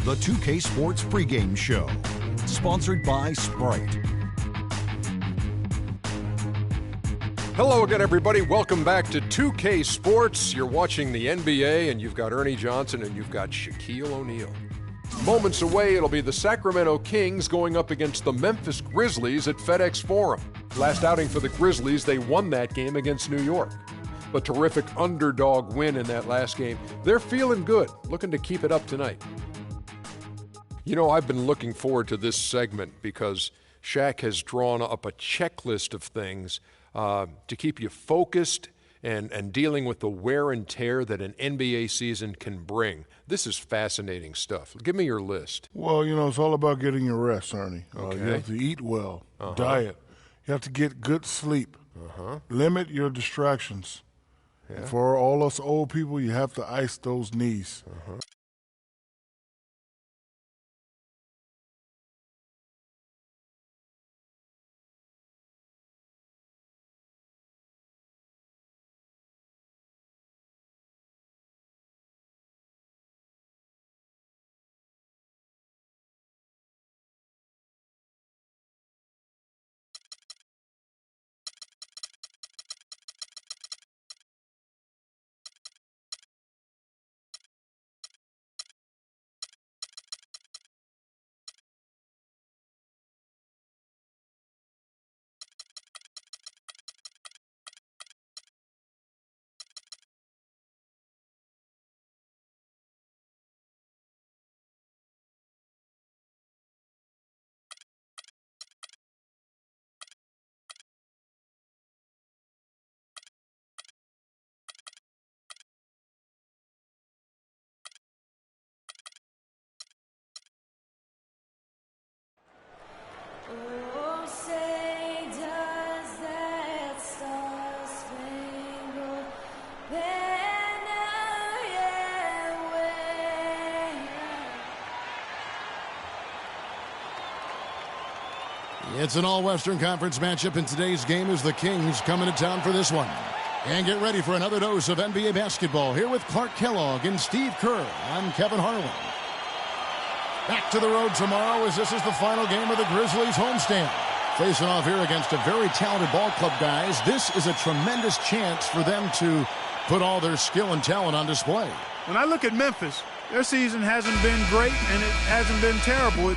the 2K Sports pregame show, sponsored by Sprite. Hello again, everybody. Welcome back to 2K Sports. You're watching the NBA, and you've got Ernie Johnson and you've got Shaquille O'Neal. Moments away, it'll be the Sacramento Kings going up against the Memphis Grizzlies at FedEx Forum. Last outing for the Grizzlies, they won that game against New York. A terrific underdog win in that last game. They're feeling good, looking to keep it up tonight. You know, I've been looking forward to this segment because Shaq has drawn up a checklist of things to keep you focused and dealing with the wear and tear that an NBA season can bring. This is fascinating stuff. Give me your list. Well, you know, it's all about getting your rest, Ernie. Okay. You have to eat well, diet. You have to get good sleep. Limit your distractions. Yeah. For all us old people, you have to ice those knees. It's an all-Western Conference matchup in today's game as the Kings coming to town for this one. And get ready for another dose of NBA basketball here with Clark Kellogg and Steve Kerr. I'm Kevin Harlan. Back to the road tomorrow as this is the final game of the Grizzlies homestand. Facing off here against a very talented ball club, guys. This is a tremendous chance for them to put all their skill and talent on display. When I look at Memphis, their season hasn't been great and it hasn't been terrible.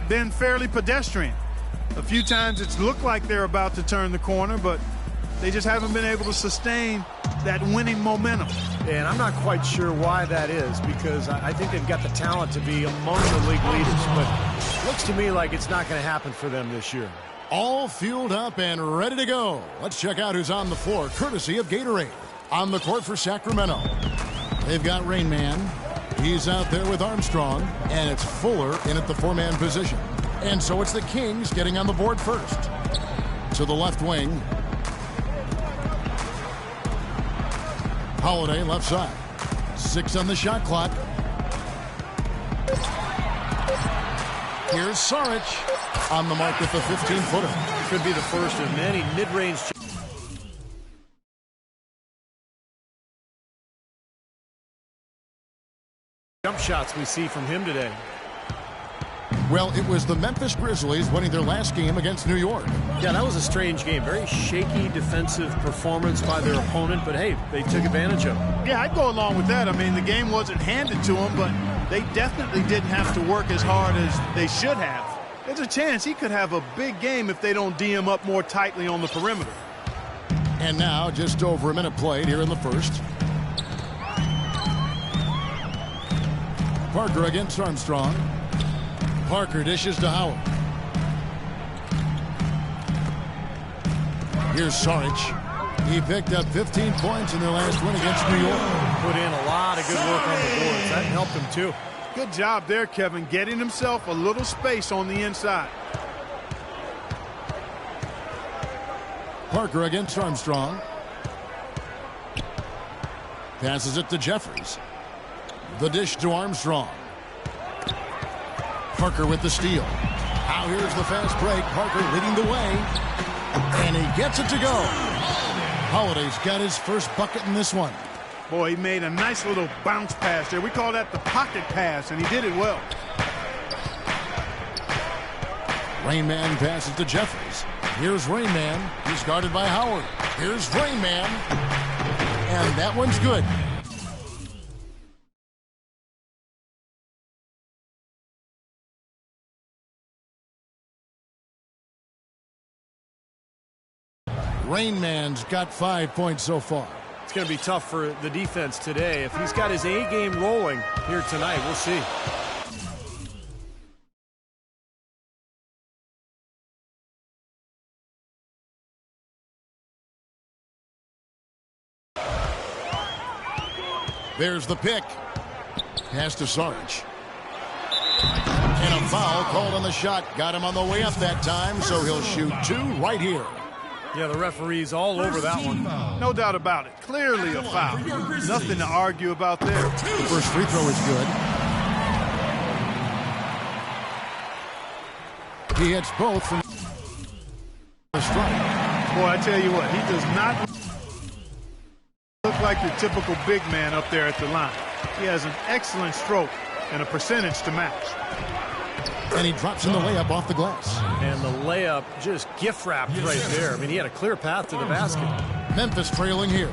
Been fairly pedestrian. A few times it's looked like they're about to turn the corner, but they just haven't been able to sustain that winning momentum. And I'm not quite sure why that is, because I think they've got the talent to be among the league leaders, but it looks to me like it's not going to happen for them this year. All fueled up and ready to go. Let's check out who's on the floor, courtesy of Gatorade. On the court for Sacramento, they've got Rain Man. He's out there with Armstrong, and it's Fuller in at the four-man position. And so it's the Kings getting on the board first. To the left wing. Holiday left side. 6 on the shot clock. Here's Saric on the mark with the 15-footer. Could be the first of many mid-range jump shots we see from him today. Well, it was the Memphis Grizzlies winning their last game against New York. Yeah, that was a strange game. Very shaky defensive performance by their opponent, but hey, they took advantage of it. Yeah, I'd go along with that. I mean, the game wasn't handed to them, but they definitely didn't have to work as hard as they should have. There's a chance he could have a big game if they don't D him up more tightly on the perimeter. And now, just over a minute played here in the first. Parker against Armstrong. Parker dishes to Howard. Here's Saric. He picked up 15 points in their last win against New York. Put in a lot of good work on the boards. That helped him, too. Good job there, Kevin, getting himself a little space on the inside. Parker against Armstrong. Passes it to Jeffries. The dish to Armstrong. Parker with the steal. Now here's the fast break. Parker leading the way. And he gets it to go. Holiday's got his first bucket in this one. Boy, he made a nice little bounce pass there. We call that the pocket pass, and he did it well. Rainman passes to Jeffries. Here's Rainman. He's guarded by Howard. Here's Rainman. And that one's good. Rainman's got 5 points so far. It's going to be tough for the defense today. If he's got his A game rolling here tonight, we'll see. There's the pick. Pass to Saric. And a foul called on the shot. Got him on the way up that time, so he'll shoot two right here. Yeah, the referee's all over that one. No doubt about it. Clearly a foul. Nothing to argue about there. The first free throw is good. He hits both from the strike. Boy, I tell you what, he does not look like your typical big man up there at the line. He has an excellent stroke and a percentage to match. And he drops in the layup off the glass. And the layup just gift wrapped right there. I mean, he had a clear path to the basket. Memphis trailing here.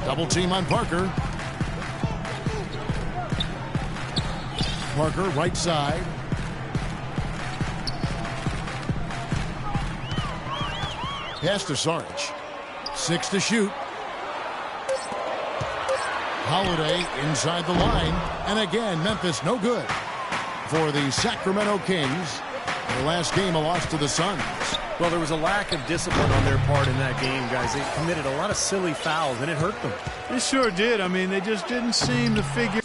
Double team on Parker. Parker right side. Pass to Saric. 6 to shoot. Holiday inside the line. And again, Memphis no good for the Sacramento Kings. The last game, a loss to the Suns. Well, there was a lack of discipline on their part in that game, guys. They committed a lot of silly fouls, and it hurt them. It sure did. I mean, they just didn't seem to figure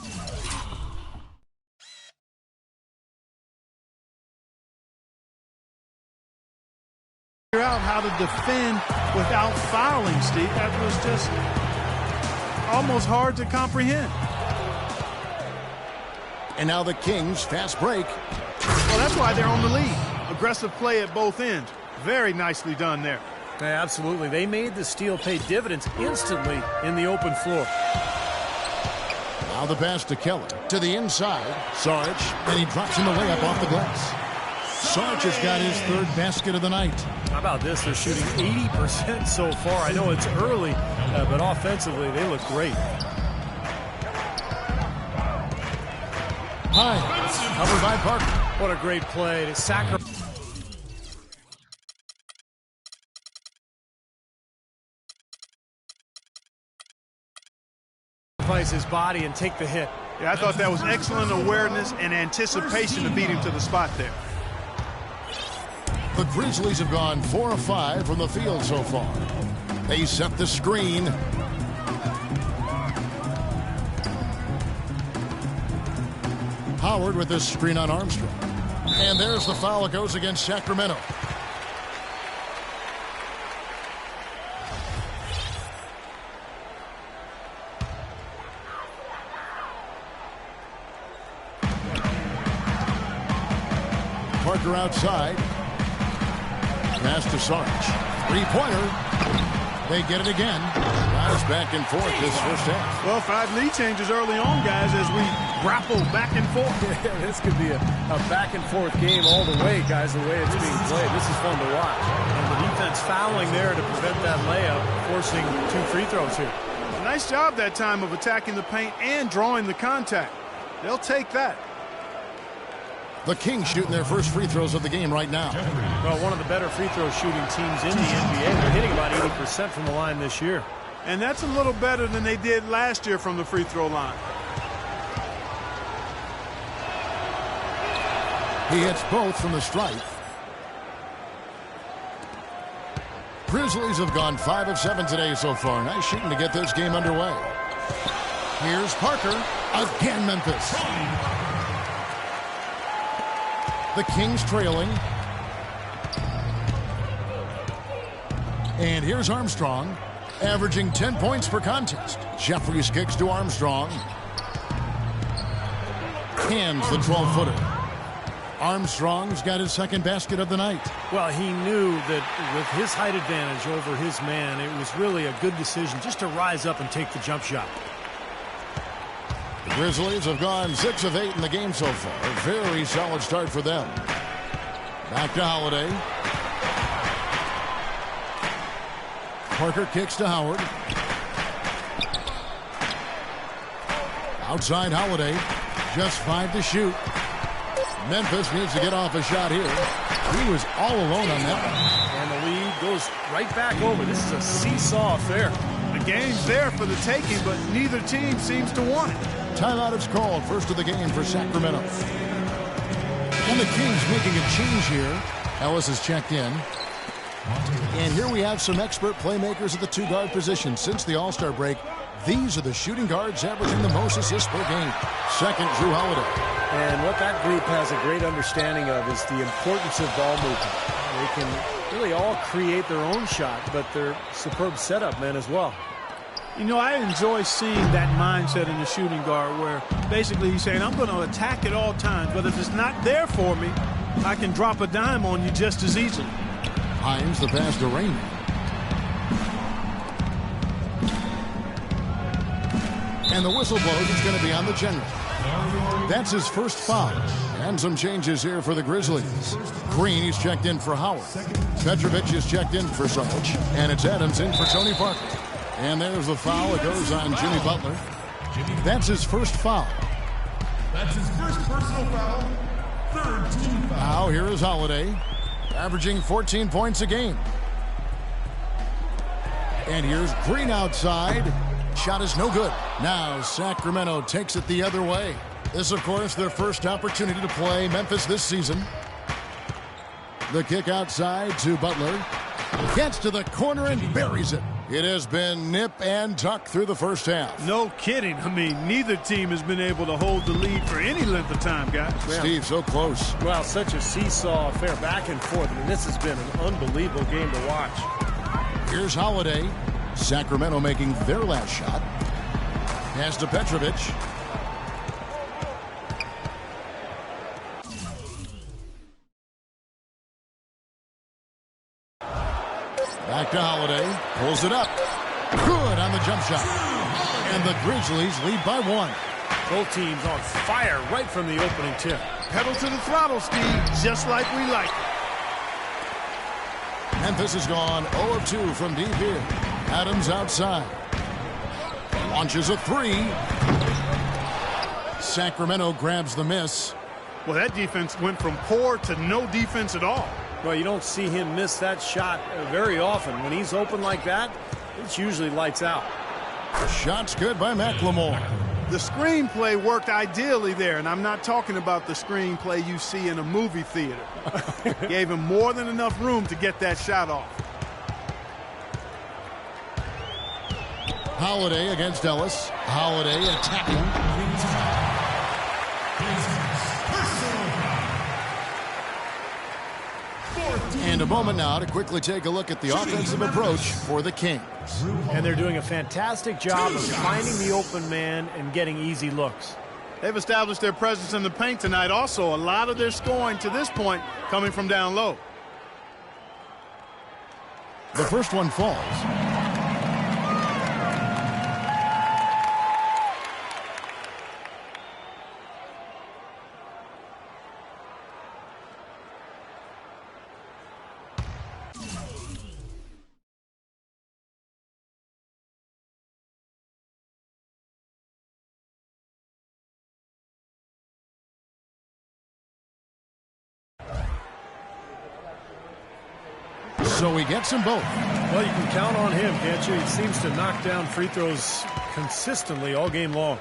out how to defend without fouling, Steve. That was just almost hard to comprehend. And now the Kings fast break. Well, that's why they're on the lead. Aggressive play at both ends. Very nicely done there. Yeah, absolutely. They made the steal pay dividends instantly in the open floor. Now the pass to Keller. To the inside. Saric. And he drops in the layup off the glass. Saric has got his third basket of the night. How about this? They're shooting 80% so far. I know it's early, but offensively they look great. High. Covered by Parker. What a great play to sacrifice his body and take the hit. Yeah, I thought that was excellent awareness and anticipation to beat him to the spot there. The Grizzlies have gone 4 of 5 from the field so far. They set the screen. Howard with this screen on Armstrong. And there's the foul. It goes against Sacramento. Parker outside. Pass to Sarge. Three-pointer. They get it again. Guys back and forth this first half. Well, 5 lead changes early on, guys, as we grapple back and forth. Yeah, this could be a back and forth game all the way, guys, the way it's being played. This is fun to watch. And the defense fouling there to prevent that layup, forcing 2 free throws here. Nice job that time of attacking the paint and drawing the contact. They'll take that. The Kings shooting their first free throws of the game right now. Well, one of the better free throw shooting teams in the NBA. They're hitting about 80% from the line this year. And that's a little better than they did last year from the free throw line. He hits both from the stripe. Grizzlies have gone 5 of 7 today so far. Nice shooting to get this game underway. Here's Parker. Again, Memphis. The Kings trailing. And here's Armstrong, averaging 10 points per contest. Jeffries kicks to Armstrong. Hands the 12-footer. Armstrong's got his second basket of the night. Well, he knew that with his height advantage over his man, it was really a good decision just to rise up and take the jump shot. The Grizzlies have gone 6 of 8 in the game so far. A very solid start for them. Back to Holiday. Parker kicks to Howard. Outside Holiday. Just 5 to shoot. Memphis needs to get off a shot here. He was all alone on that one. And the lead goes right back over. This is a seesaw affair. The game's there for the taking, but neither team seems to want it. Timeout is called, first of the game for Sacramento. And the Kings making a change here. Ellis is checked in. And here we have some expert playmakers at the 2-guard position. Since the All-Star break, these are the shooting guards averaging the most assists per game. Second, Jrue Holiday. And what that group has a great understanding of is the importance of ball movement. They can really all create their own shot, but they're superb setup men as well. You know, I enjoy seeing that mindset in the shooting guard where basically he's saying, I'm going to attack at all times, but if it's not there for me, I can drop a dime on you just as easily. Hines the pass to Raymond. And the whistle blows. It's going to be on the general. That's his first foul. And some changes here for the Grizzlies. Green, he's checked in for Howard. Petrovic is checked in for Sarge. And it's Adams in for Tony Parker. And there's the foul. It goes on Jimmy Butler. That's his first foul. That's his first personal foul. Third team foul. Now here is Holiday, averaging 14 points a game. And here's Green outside. Shot is no good. Now Sacramento takes it the other way. This, of course, their first opportunity to play Memphis this season. The kick outside to Butler. Gets to the corner and buries it. It has been nip and tuck through the first half. No kidding. I mean, neither team has been able to hold the lead for any length of time, guys. Steve, so close. Well, such a seesaw affair back and forth. I mean, this has been an unbelievable game to watch. Here's Holiday. Sacramento making their last shot. Pass to Petrovic. Back to Holiday. Pulls it up. Good on the jump shot. And the Grizzlies lead by 1. Both teams on fire right from the opening tip. Pedal to the throttle, Steve, just like we like it. Memphis has gone 0 of 2 from deep here. Adams outside. Launches a 3. Sacramento grabs the miss. Well, that defense went from poor to no defense at all. Well, you don't see him miss that shot very often. When he's open like that, it's usually lights out. Shot's good by McLemore. The screenplay worked ideally there, and I'm not talking about the screenplay you see in a movie theater. Gave him more than enough room to get that shot off. Holiday against Ellis. Holiday attacking. And a moment now to quickly take a look at the offensive approach for the Kings. And they're doing a fantastic job of finding the open man and getting easy looks. They've established their presence in the paint tonight. Also, a lot of their scoring to this point coming from down low. The first one falls. So he gets them both. Well, you can count on him, can't you? He seems to knock down free throws consistently all game long.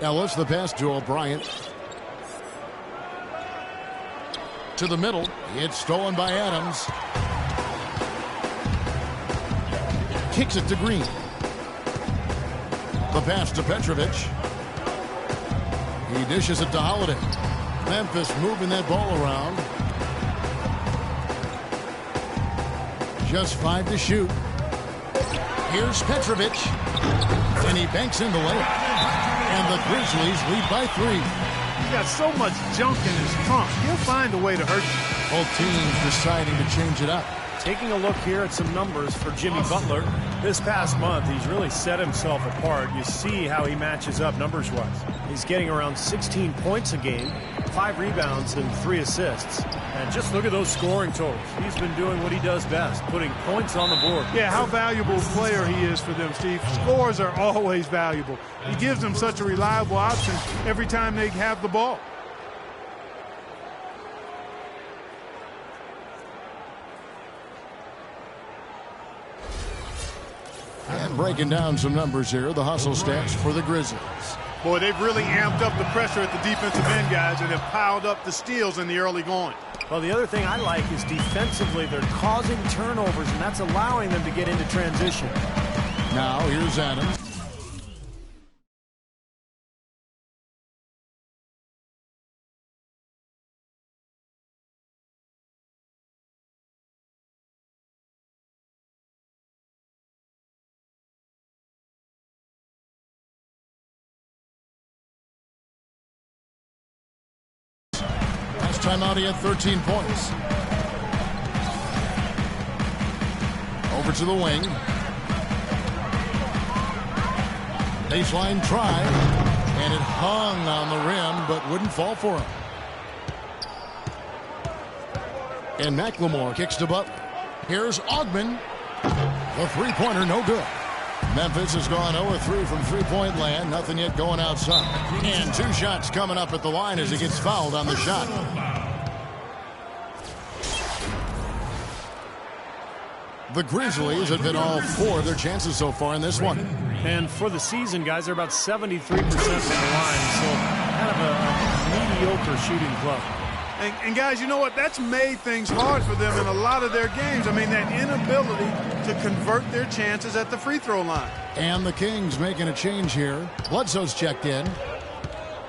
Ellis, the pass to O'Brien. To the middle. It's stolen by Adams. Kicks it to Green. The pass to Petrovic. He dishes it to Holiday. Memphis moving that ball around. Just 5 to shoot. Here's Petrovic. And he banks in the layup. And the Grizzlies lead by 3. He's got so much junk in his trunk. He'll find a way to hurt you. Both teams deciding to change it up. Taking a look here at some numbers for Jimmy Butler. This past month, he's really set himself apart. You see how he matches up numbers-wise. He's getting around 16 points a game, 5 rebounds, and 3 assists. And just look at those scoring totals. He's been doing what he does best, putting points on the board. Yeah, how valuable a player he is for them, Steve. Scores are always valuable. He gives them such a reliable option every time they have the ball. And breaking down some numbers here, the hustle stats for the Grizzlies. Boy, they've really amped up the pressure at the defensive end, guys, and have piled up the steals in the early going. Well, the other thing I like is defensively, they're causing turnovers, and that's allowing them to get into transition. Now, here's Adams. Timeout, he had 13 points. Over to the wing. Baseline try. And it hung on the rim, but wouldn't fall for him. And McLemore kicks to Butler. Here's Ogman. The three-pointer, no good. Memphis has gone 0-3 from three-point land. Nothing yet going outside. And 2 shots coming up at the line as he gets fouled on the shot. The Grizzlies have hit all 4 of their chances so far in this one. And for the season, guys, they're about 73% from the line. So kind of a mediocre shooting club. And guys, you know what? That's made things hard for them in a lot of their games. I mean, that inability to convert their chances at the free throw line. And the Kings making a change here. Bledsoe's checked in.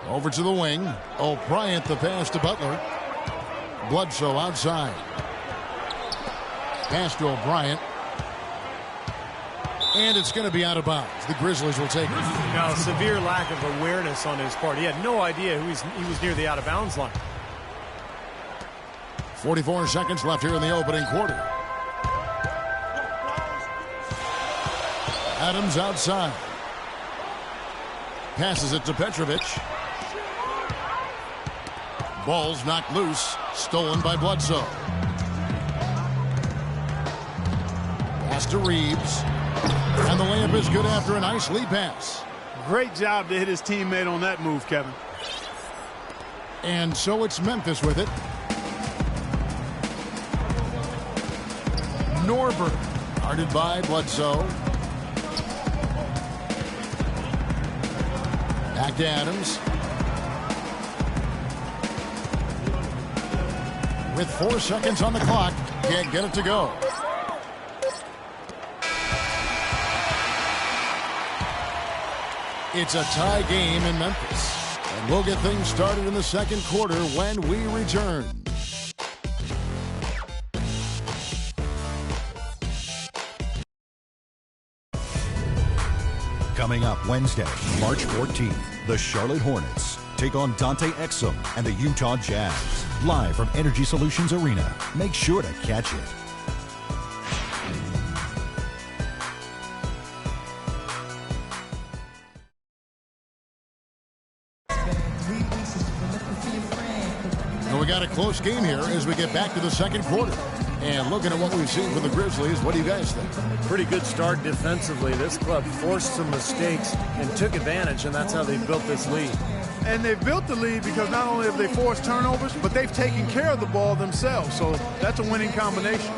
Over to the wing. O'Brien the pass to Butler. Bledsoe outside. Pass to O'Brien. And it's going to be out of bounds. The Grizzlies will take it. Now, severe lack of awareness on his part. He had no idea he was near the out-of-bounds line. 44 seconds left here in the opening quarter. Adams outside. Passes it to Petrovic. Ball's knocked loose. Stolen by Bledsoe. Pass to Reeves. And the layup is good after a nice lead pass. Great job to hit his teammate on that move, Kevin. And so it's Memphis with it. Norberg, guarded by Bledsoe. Back to Adams. With 4 seconds on the clock, can't get it to go. It's a tie game in Memphis. And we'll get things started in the second quarter when we return. Coming up Wednesday, March 14th, the Charlotte Hornets take on Dante Exum and the Utah Jazz. Live from Energy Solutions Arena. Make sure to catch it. And we got a close game here as we get back to the second quarter. And looking at what we've seen from the Grizzlies, what do you guys think? Pretty good start defensively. This club forced some mistakes and took advantage, and that's how they built this lead. And they've built the lead because not only have they forced turnovers, but they've taken care of the ball themselves. So that's a winning combination.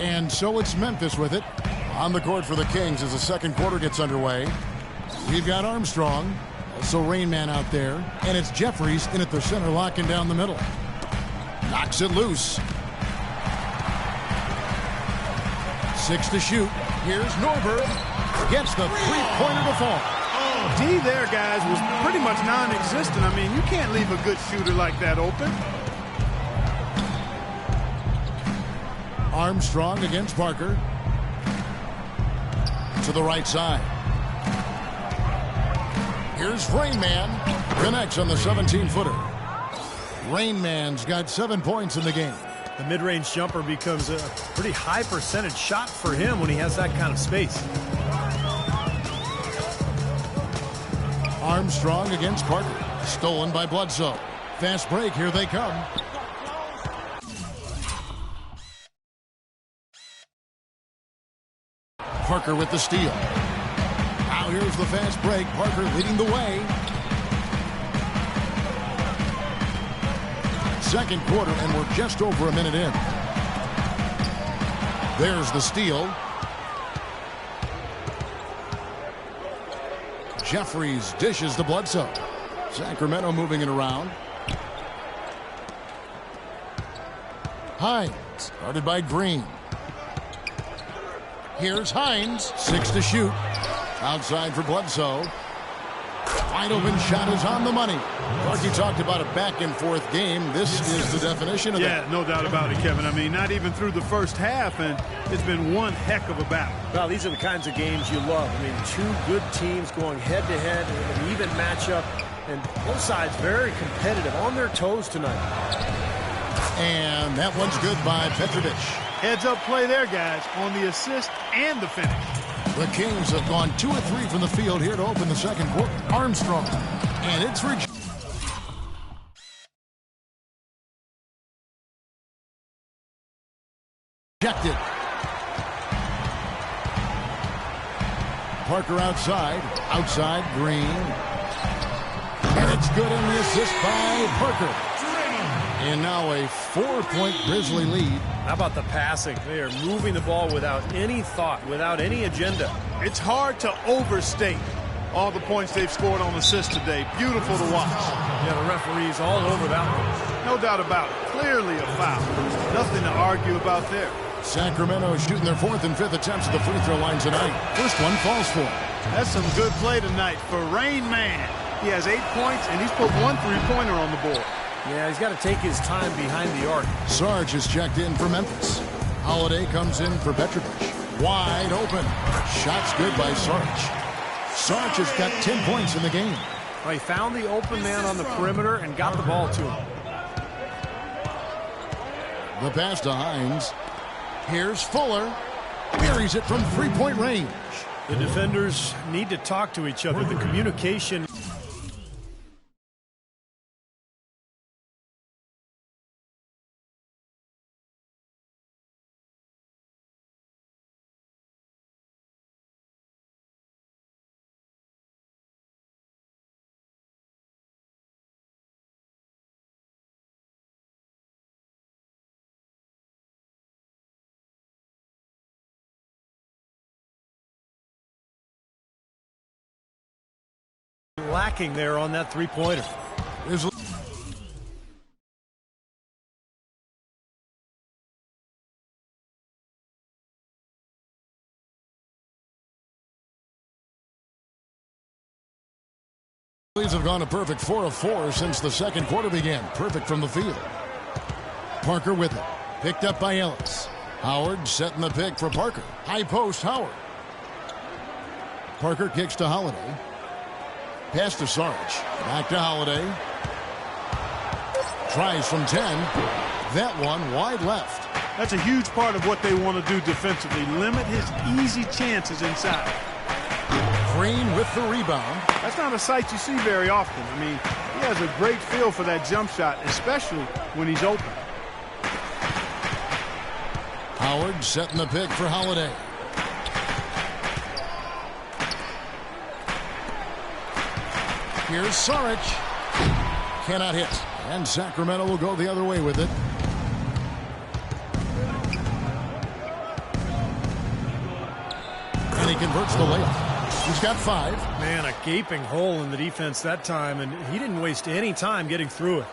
And so it's Memphis with it on the court for the Kings as the second quarter gets underway. We've got Armstrong, also Rain Man out there, and it's Jeffries in at the center locking down the middle. Knocks it loose. 6 to shoot. Here's Norberg. Gets the three-pointer to fall. D there, guys, was pretty much non-existent. I mean, you can't leave a good shooter like that open. Armstrong against Parker. To the right side. Here's Rain Man. Connects on the 17-footer. Rain Man's got 7 points in the game. The mid-range jumper becomes a pretty high percentage shot for him when he has that kind of space. Armstrong against Parker. Stolen by Bledsoe. Fast break. Here they come. Parker with the steal. Now here's the fast break. Parker leading the way. Second quarter, and we're just over a minute in. There's the steal. Jeffries dishes to Bledsoe. Sacramento moving it around. Hines, guarded by Green. Here's Hines. 6 to shoot. Outside for Bledsoe. Wide open shot is on the money. Clark, you talked about a back-and-forth game. This is the definition of that. Yeah, no doubt about it, Kevin. I mean, not even through the first half, and it's been one heck of a battle. Well, these are the kinds of games you love. I mean, two good teams going head-to-head, an even matchup, and both sides very competitive, on their toes tonight. And that one's good by Petrovic. Heads-up play there, guys, on the assist and the finish. The Kings have gone 2 of 3 from the field here to open the second quarter. Armstrong. And it's rejected. Parker outside. Outside, Green. And it's good on the assist by Parker. And now a 4-point Grizzly lead. How about the passing? They are moving the ball without any thought, without any agenda. It's hard to overstate all the points they've scored on assists today. Beautiful to watch. Yeah, the referee's all over that one. No doubt about it. Clearly a foul. Nothing to argue about there. Sacramento shooting their 4th and 5th attempts at the free throw line tonight. First one falls for him. That's some good play tonight for Rain Man. He has 8 points, and he's put 1 three-pointer on the board. Yeah, he's got to take his time behind the arc. Sarge is checked in for Memphis. Holiday comes in for Petrovic. Wide open. Shots good by Sarge. Sarge has got 10 points in the game. Well, he found the open man on the perimeter and got the ball to him. The pass to Hines. Here's Fuller. Buries it from three-point range. The defenders need to talk to each other. The communication lacking there on that three-pointer. Have gone a perfect 4 of 4 since the second quarter began. Perfect from the field. Parker with it. Picked up by Ellis. Howard setting the pick for Parker. High post, Howard. Parker kicks to Holiday. Pass to Sarge. Back to Holiday. Tries from 10. That one wide left. That's a huge part of what they want to do defensively. Limit his easy chances inside. Green with the rebound. That's not a sight you see very often. I mean, he has a great feel for that jump shot, especially when he's open. Howard setting the pick for Holiday. Here's Saric. Cannot hit. And Sacramento will go the other way with it. And he converts the layup. He's got 5. Man, a gaping hole in the defense that time, and he didn't waste any time getting through it.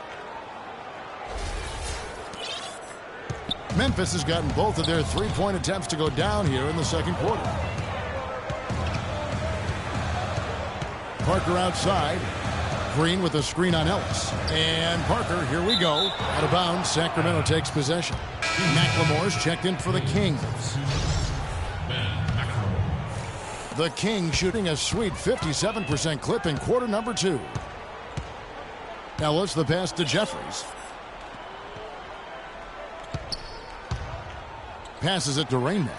Memphis has gotten both of their three-point attempts to go down here in the second quarter. Parker outside. Green with a screen on Ellis. And Parker, here we go. Out of bounds, Sacramento takes possession. McLemore's checked in for the Kings. The Kings shooting a sweet 57% clip in quarter number 2. Ellis the pass to Jeffries. Passes it to Rainman.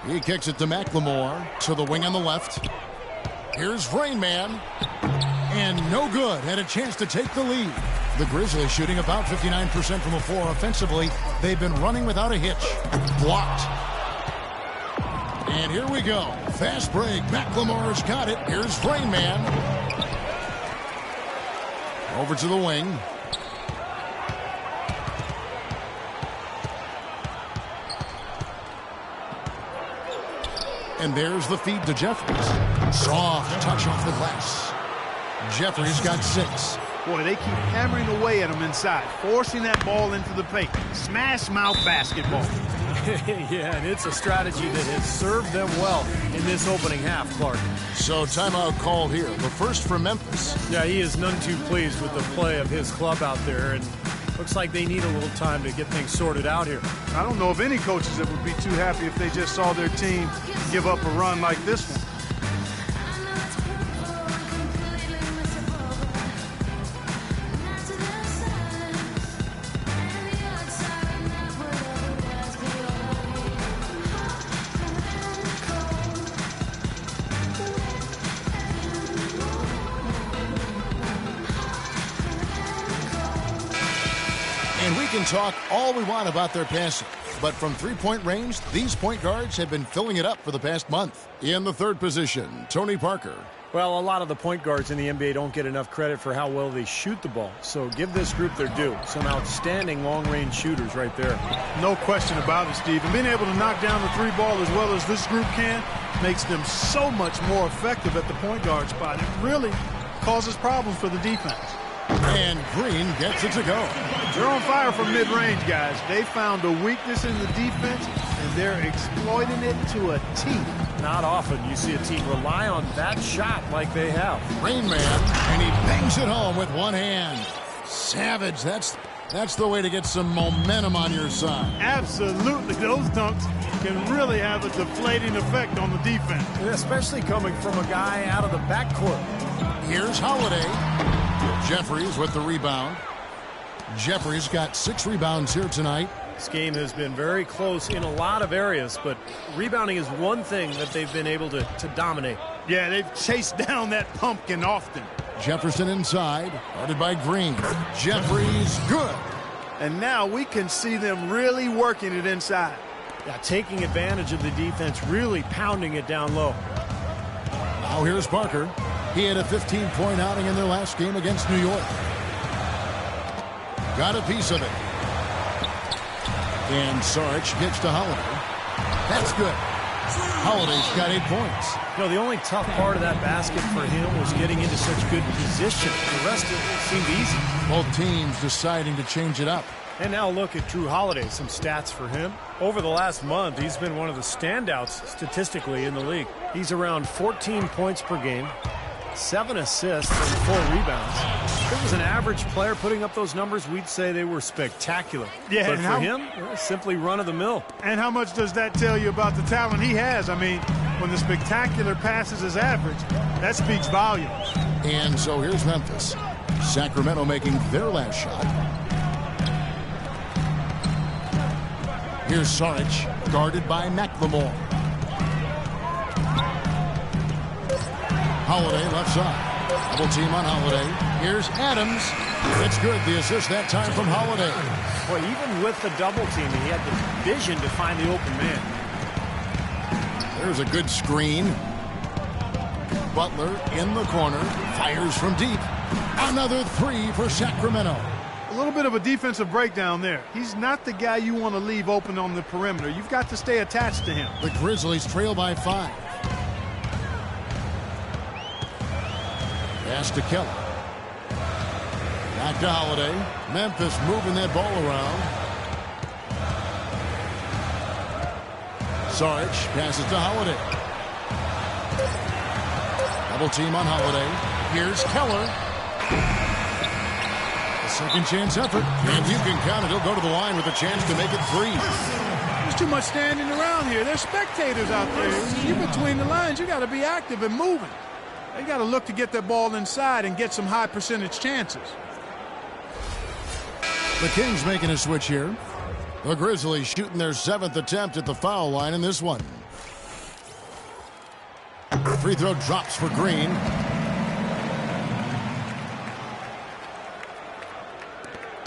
He kicks it to McLemore. To the wing on the left. Here's Rainman. And no good. Had a chance to take the lead. The Grizzlies shooting about 59% from the floor offensively. They've been running without a hitch. Blocked. And here we go. Fast break. McLemore's got it. Here's Rainman. Over to the wing. And there's the feed to Jeffries. Soft touch off the glass. Jeffries got 6. Boy, they keep hammering away at him inside, forcing that ball into the paint. Smash mouth basketball. Yeah, and it's a strategy that has served them well in this opening half, Clark. So timeout called here. The first for Memphis. Yeah, he is none too pleased with the play of his club out there, and looks like they need a little time to get things sorted out here. I don't know of any coaches that would be too happy if they just saw their team give up a run like this one. Can talk all we want about their passing, but from three-point range, these point guards have been filling it up for the past month. In the third position, Tony Parker. Well, a lot of the point guards in the NBA don't get enough credit for how well they shoot the ball, so give this group their due. Some outstanding long-range shooters right there. No question about it, Steve. And being able to knock down the three ball as well as this group can makes them so much more effective at the point guard spot. It really causes problems for the defense. And Green gets it to go. They're on fire from mid-range, guys. They found a weakness in the defense, and they're exploiting it to a T. Not often you see a team rely on that shot like they have. Rainman, and he bangs it home with one hand. Savage, that's the way to get some momentum on your side. Absolutely. Those dunks can really have a deflating effect on the defense. Especially coming from a guy out of the backcourt. Here's Holiday. Jeffries with the rebound. Jeffries got 6 rebounds here tonight. This game has been very close in a lot of areas, but rebounding is one thing that they've been able to dominate. Yeah, they've chased down that pumpkin often. Jefferson inside, guarded by Green. Jeffries, good. And now we can see them really working it inside. Yeah, taking advantage of the defense, really pounding it down low. Now here's Parker. He had a 15-point outing in their last game against New York. Got a piece of it. And Sarge gets to Holiday. That's good. Holiday's got 8 points. You know, the only tough part of that basket for him was getting into such good position. The rest of it seemed easy. Both teams deciding to change it up. And now look at Jrue Holiday, some stats for him. Over the last month, he's been one of the standouts statistically in the league. He's around 14 points per game, 7 assists, and 4 rebounds. If it was an average player putting up those numbers, we'd say they were spectacular. Yeah, but for him, simply run-of-the-mill. And how much does that tell you about the talent he has? I mean, when the spectacular passes is average, that speaks volumes. And so here's Memphis. Sacramento making their last shot. Here's Saric, guarded by McLemore. Holiday left side. Double team on Holiday. Here's Adams. It's good. The assist that time from Holiday. Well, even with the double team, he had the vision to find the open man. There's a good screen. Butler in the corner. Fires from deep. Another 3 for Sacramento. A little bit of a defensive breakdown there. He's not the guy you want to leave open on the perimeter. You've got to stay attached to him. The Grizzlies trail by 5. Pass to Keller. Back to Holiday. Memphis moving that ball around. Saric passes to Holiday. Double team on Holiday. Here's Keller. A second chance effort. And you can count it. He'll go to the line with a chance to make it 3. There's too much standing around here. There's spectators out there. You're between the lines. You got to be active and moving. They got to look to get that ball inside and get some high percentage chances. The Kings making a switch here. The Grizzlies shooting their 7th attempt at the foul line in this one. Free throw drops for Green.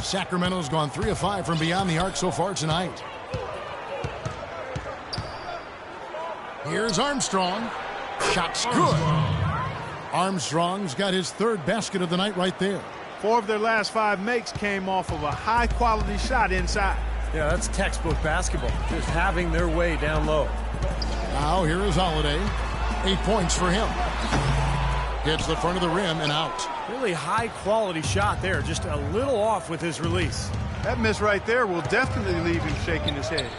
Sacramento's gone 3 of 5 from beyond the arc so far tonight. Here's Armstrong. Shot's good. Armstrong's got his 3rd basket of the night right there. 4 of their last 5 makes came off of a high-quality shot inside. Yeah, that's textbook basketball, just having their way down low. Now here is Holiday. 8 points for him. Hits the front of the rim and out. Really high-quality shot there, just a little off with his release. That miss right there will definitely leave him shaking his head.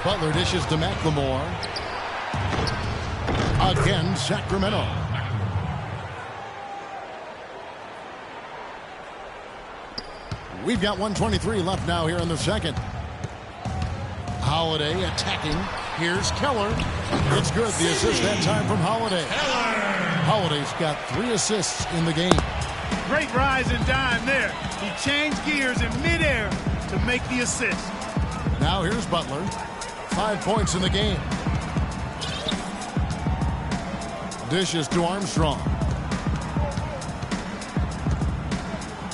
Butler dishes to McLemore. Again, Sacramento. We've got 1:23 left now here in the second. Holiday attacking. Here's Keller. It's good. The assist that time from Holiday. Holiday's got 3 assists in the game. Great rise and dime there. He changed gears in midair to make the assist. Now here's Butler. 5 points in the game. Dishes to Armstrong.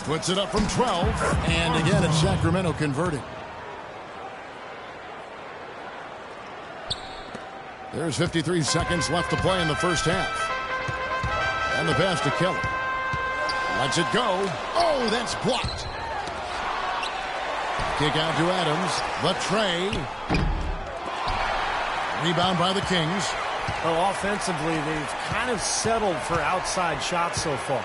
Puts it up from 12. And again, it's Sacramento converted. There's 53 seconds left to play in the first half. And the pass to Keller. Lets it go. Oh, that's blocked. Kick out to Adams. The tray. Rebound by the Kings. Well, offensively, they've kind of settled for outside shots so far.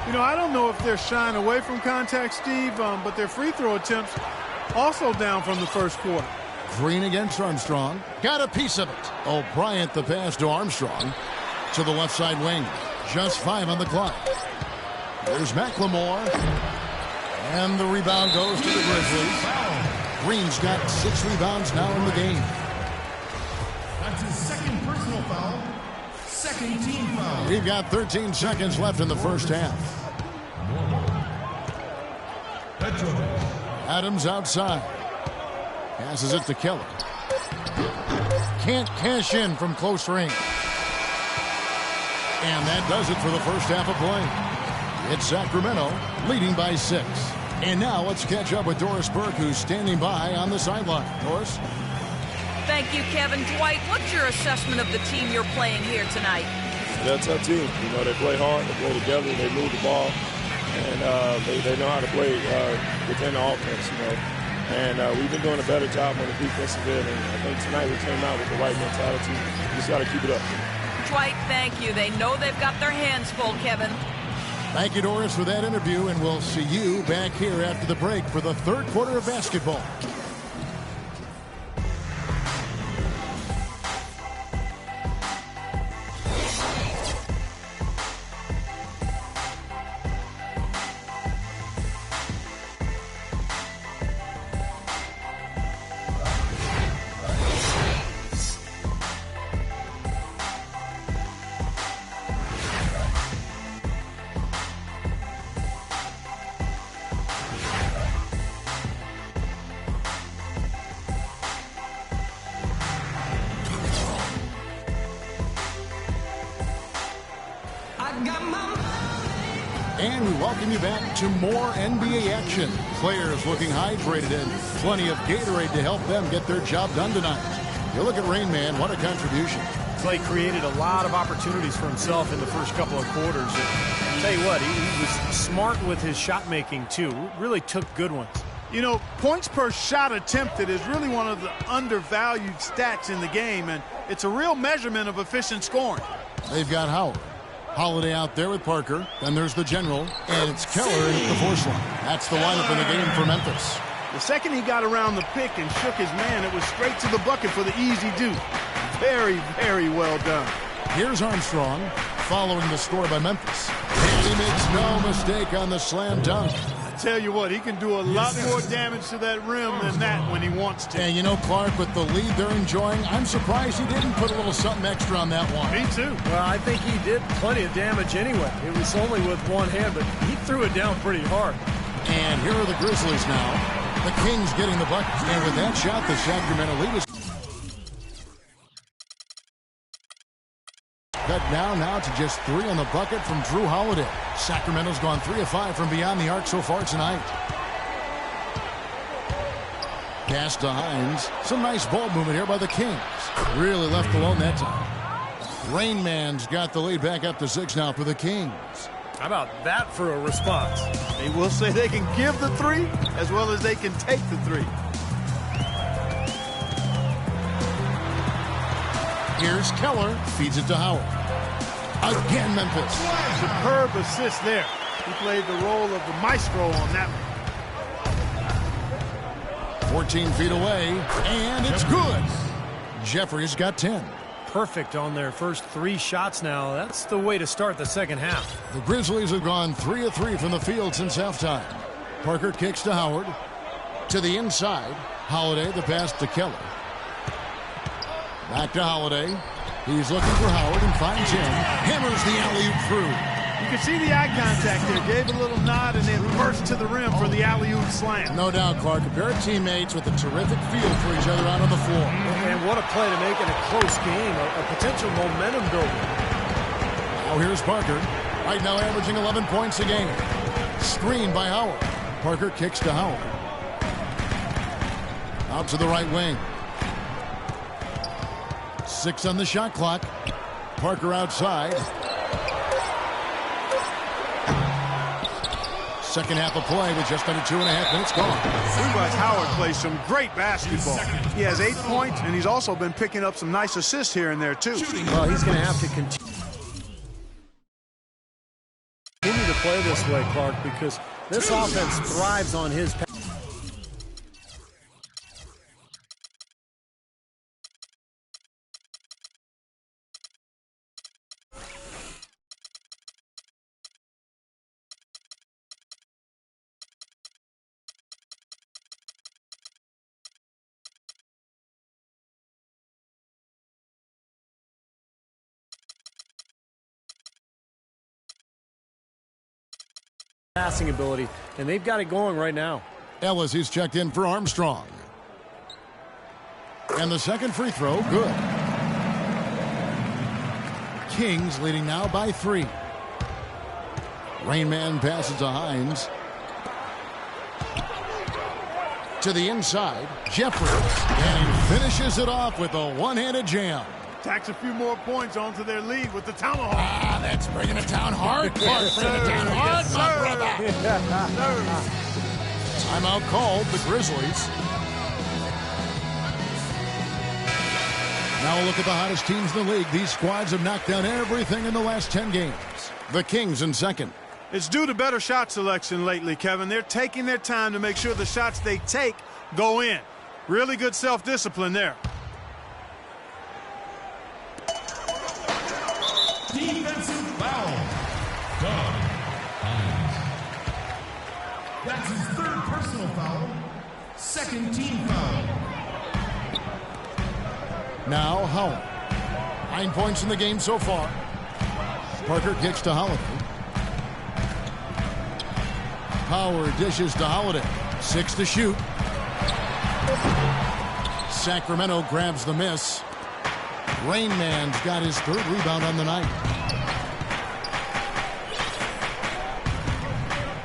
You know, I don't know if they're shying away from contact, Steve, but their free throw attempts also down from the first quarter. Green against Armstrong. Got a piece of it. Oh, Bryant the pass to Armstrong. To the left side wing. Just 5 on the clock. There's McLemore. And the rebound goes to the Grizzlies. Green's got 6 rebounds now in the game. That's his 2nd personal foul. 2nd team foul. We've got 13 seconds left in the first half. Adams outside. Passes it to Keller. Can't cash in from close range. And that does it for the first half of play. It's Sacramento leading by 6. And now let's catch up with Doris Burke, who's standing by on the sideline. Doris? Thank you, Kevin. Dwight, what's your assessment of the team you're playing here tonight? They're a tough team. You know, they play hard, they play together, they move the ball, and they know how to play within the offense. You know, And we've been doing a better job on the defensive end. And I think tonight we came out with the right mentality. We just got to keep it up. Dwight, thank you. They know they've got their hands full, Kevin. Thank you, Doris, for that interview, and we'll see you back here after the break for the third quarter of basketball. And we welcome you back to more NBA action. Players looking hydrated and plenty of Gatorade to help them get their job done tonight. You look at Rain Man, what a contribution. Clay created a lot of opportunities for himself in the first couple of quarters. And I'll tell you what, he was smart with his shot making too. Really took good ones. You know, points per shot attempted is really one of the undervalued stats in the game, and it's a real measurement of efficient scoring. They've got Howard. Holiday out there with Parker. Then there's the general, and it's Keller at the force line. That's the lineup in the game for Memphis. The second he got around the pick and shook his man, it was straight to the bucket for the easy deuce. Very, very well done. Here's Armstrong following the score by Memphis. And he makes no mistake on the slam dunk. Tell you what, he can do a lot more damage to that rim than that when he wants to. And you know, Clark, with the lead they're enjoying, I'm surprised he didn't put a little something extra on that one. Me too. Well, I think he did plenty of damage anyway. It was only with one hand, but he threw it down pretty hard. And here are the Grizzlies now. The Kings getting the bucket. And with that shot, the Sacramento lead is cut down now to just 3 on the bucket from Jrue Holiday. Sacramento's gone 3 of 5 from beyond the arc so far tonight. Pass to Hines. Some nice ball movement here by the Kings. Really left alone that time. Rain Man's got the lead back up to 6 now for the Kings. How about that for a response? They will say they can give the 3 as well as they can take the 3. Here's Keller. Feeds it to Howard. Again, Memphis. Superb assist there. He played the role of the maestro on that one. 14 feet away, and it's good. Jeffrey's got 10. Perfect on their first 3 shots now. That's the way to start the second half. The Grizzlies have gone 3 of 3 from the field since halftime. Parker kicks to Howard. To the inside. Holiday, the pass to Keller. Back to Holiday. He's looking for Howard and finds him. Hammers the alley-oop through. You can see the eye contact there. Gave a little nod and then burst to the rim for the alley-oop slam. No doubt, Clark. A pair of teammates with a terrific feel for each other out on the floor. And what a play to make in a close game. A potential momentum builder. Now here's Parker. Right now averaging 11 points a game. Screen by Howard. Parker kicks to Howard. Out to the right wing. 6 on the shot clock. Parker outside. Second half of play with just under 2.5 minutes gone. We watch Howard play some great basketball. He has 8 points, and he's also been picking up some nice assists here and there, too. Well, he's going to have to continue to play this way, Clark, because this offense thrives on his pass. Passing ability, and they've got it going right now. Ellis is checked in for Armstrong. And the second free throw, good. Kings leading now by 3. Rain Man passes to Hines. To the inside, Jeffries. And he finishes it off with a one-handed jam. Tacks a few more points onto their lead with the tomahawk. Ah, that's bringing it down hard. Clark, bringing it down hard, my brother. Timeout called, the Grizzlies. Now a look at the hottest teams in the league. These squads have knocked down everything in the last 10 games. The Kings in second. It's due to better shot selection lately, Kevin. They're taking their time to make sure the shots they take go in. Really good self-discipline there. Defensive foul. Doug Hines. That's his third personal foul. Second team foul. Now Howard. 9 points in the game so far. Parker kicks to Holiday. Howard dishes to Holiday. 6 to shoot. Sacramento grabs the miss. Rain Man's got his third rebound on the night.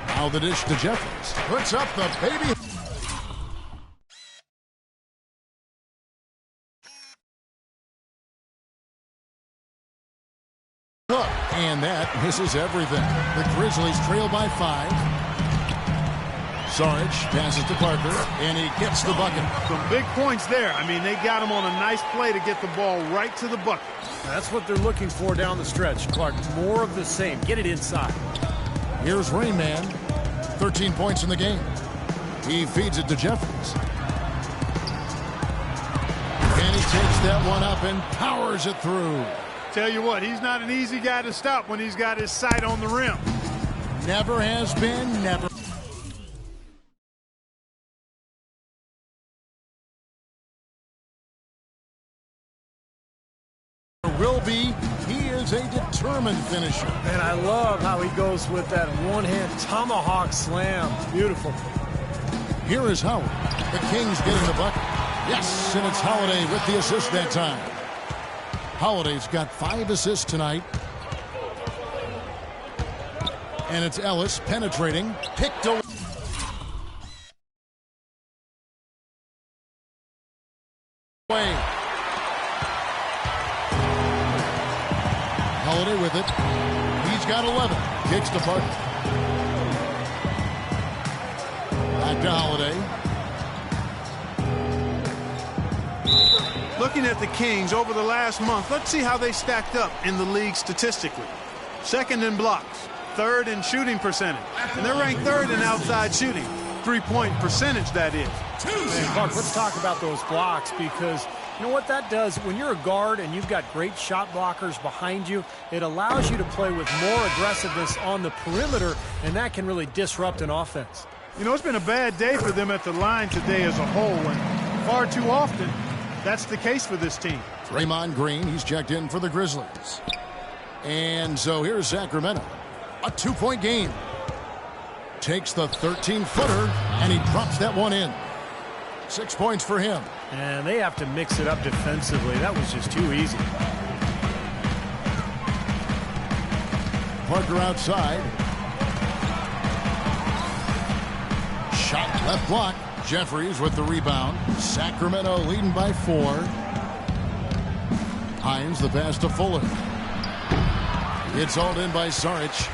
Now the dish to Jeffries. Puts up the baby. And that misses everything. The Grizzlies trail by 5. Sarge passes to Parker, and he gets the bucket. Some big points there. I mean, they got him on a nice play to get the ball right to the bucket. That's what they're looking for down the stretch, Clark. More of the same. Get it inside. Here's Rain Man. 13 points in the game. He feeds it to Jeffries. And he takes that one up and powers it through. Tell you what, he's not an easy guy to stop when he's got his sight on the rim. Never has been, never. Will be. He is a determined finisher. And I love how he goes with that one-hand tomahawk slam. Beautiful. Here is Howard. The Kings getting the bucket. Yes, and it's Holiday with the assist that time. Holiday's got 5 assists tonight. And it's Ellis penetrating. Picked away. Holiday with it. He's got 11. Kicks to Parker. Back to Holiday. Looking at the Kings over the last month, let's see how they stacked up in the league statistically. Second in blocks, third in shooting percentage, and they're ranked third in outside shooting. 3-point percentage, that is. And Clark, let's talk about those blocks, because you know what that does? When you're a guard and you've got great shot blockers behind you, it allows you to play with more aggressiveness on the perimeter, and that can really disrupt an offense. You know, it's been a bad day for them at the line today as a whole, and far too often that's the case for this team. Draymond Green, he's checked in for the Grizzlies. And so here's Sacramento. A 2-point game. Takes the 13-footer, and he drops that one in. 6 points for him. And they have to mix it up defensively. That was just too easy. Parker outside. Shot left block. Jeffries with the rebound. Sacramento leading by 4. Hines the pass to Fuller. It's hauled in by Sarge.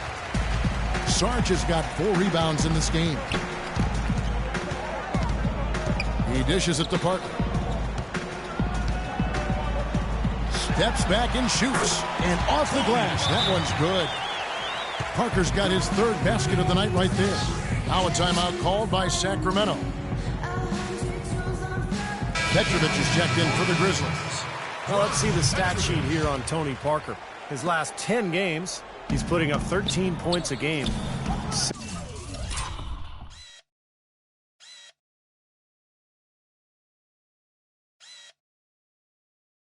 Sarge has got 4 rebounds in this game. He dishes it to Parker. Steps back and shoots. And off the glass. That one's good. Parker's got his 3rd basket of the night right there. Now a timeout called by Sacramento. Petrovic is checked in for the Grizzlies. Well, let's see the stat sheet here on Tony Parker. His last 10 games, he's putting up 13 points a game.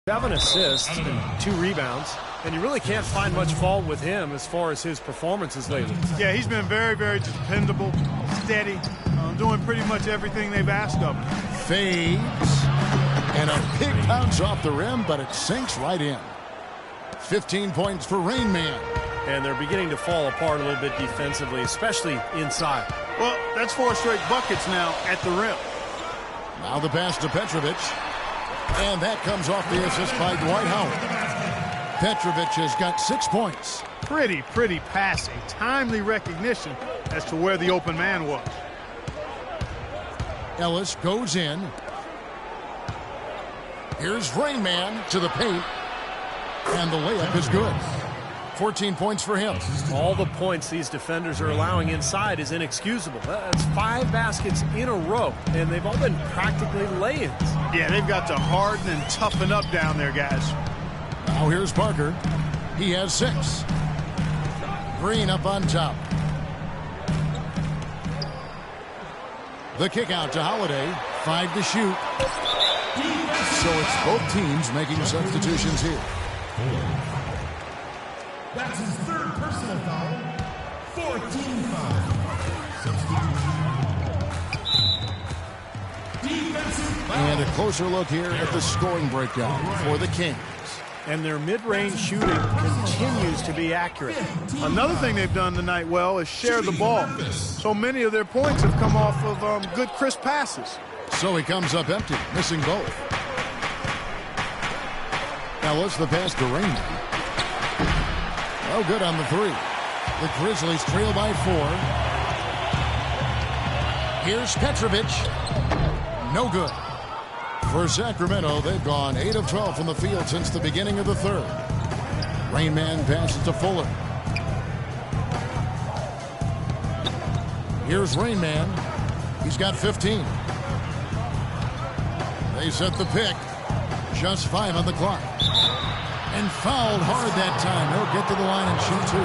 7 assists and 2 rebounds. And you really can't find much fault with him as far as his performances lately. Yeah, he's been very, very dependable, steady, doing pretty much everything they've asked of him. Fades. And a big bounce off the rim, but it sinks right in. 15 points for Rain Man. And they're beginning to fall apart a little bit defensively, especially inside. Well, that's 4 straight buckets now at the rim. Now the pass to Petrovic. And that comes off the assist by Dwight Howard. Petrovic has got 6 points. Pretty pass. A timely recognition as to where the open man was. Ellis goes in. Here's Rain Man to the paint. And the layup is good. 14 points for him. All the points these defenders are allowing inside is inexcusable. That's 5 baskets in a row, and they've all been practically lay-ins. Yeah, they've got to harden and toughen up down there, guys. Now here's Parker. He has 6. Green up on top. The kick out to Holiday. 5 to shoot. So it's both teams making substitutions here. That's his 3rd personal foul. 14 foul. Defensive foul. And a closer look here at the scoring breakdown for the Kings. And their mid-range shooting continues to be accurate. Another thing they've done tonight well is share the ball. So many of their points have come off of good, crisp passes. So he comes up empty, missing both. Ellis, the pass to Raymond. Oh, good on the 3. The Grizzlies trail by 4. Here's Petrovic. No good. For Sacramento, they've gone 8 of 12 from the field since the beginning of the 3rd. Rain Man passes to Fuller. Here's Rain Man. He's got 15. They set the pick. Just 5 on the clock. And fouled hard that time. He'll get to the line and shoot 2.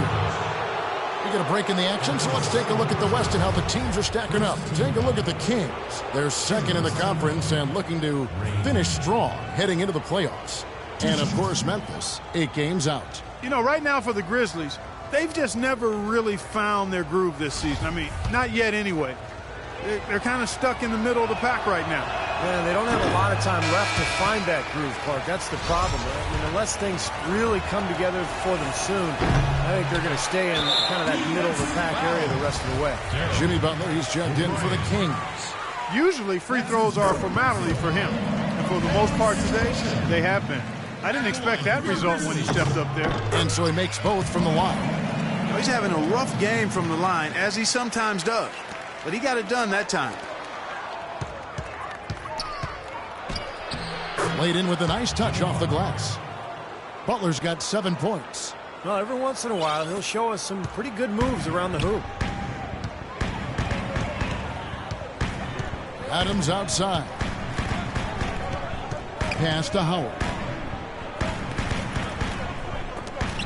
We get a break in the action, so let's take a look at the West and how the teams are stacking up. Take a look at the Kings. They're 2nd in the conference and looking to finish strong heading into the playoffs. And, of course, Memphis, 8 games out. You know, right now for the Grizzlies, they've just never really found their groove this season. I mean, not yet anyway. They're kind of stuck in the middle of the pack right now. Man, they don't have a lot of time left to find that groove, Clark. That's the problem. I mean, unless things really come together for them soon, I think they're going to stay in kind of that middle of the pack area the rest of the way. Jimmy Butler, he's checked in for the Kings. Usually free throws are a formality for him. And for the most part today, they have been. I didn't expect that result when he stepped up there. And so he makes both from the line. He's having a rough game from the line, as he sometimes does. But he got it done that time. Laid in with a nice touch off the glass. Butler's got 7 points. Well, every once in a while, he'll show us some pretty good moves around the hoop. Adams outside. Pass to Howard.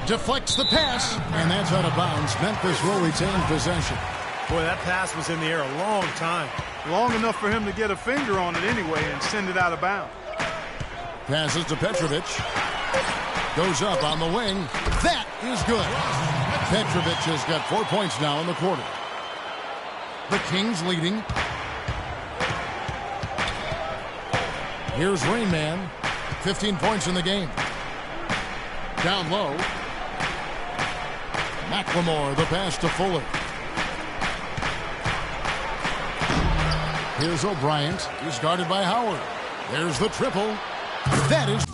Deflects the pass, and that's out of bounds. Memphis will retain possession. Boy, that pass was in the air a long time. Long enough for him to get a finger on it anyway and send it out of bounds. Passes to Petrovic. Goes up on the wing. That is good. Petrovic has got 4 points now in the quarter. The Kings leading. Here's Rain Man. 15 points in the game. Down low. McLemore, the pass to Fuller. Here's O'Brien. He's guarded by Howard. There's the triple. That is...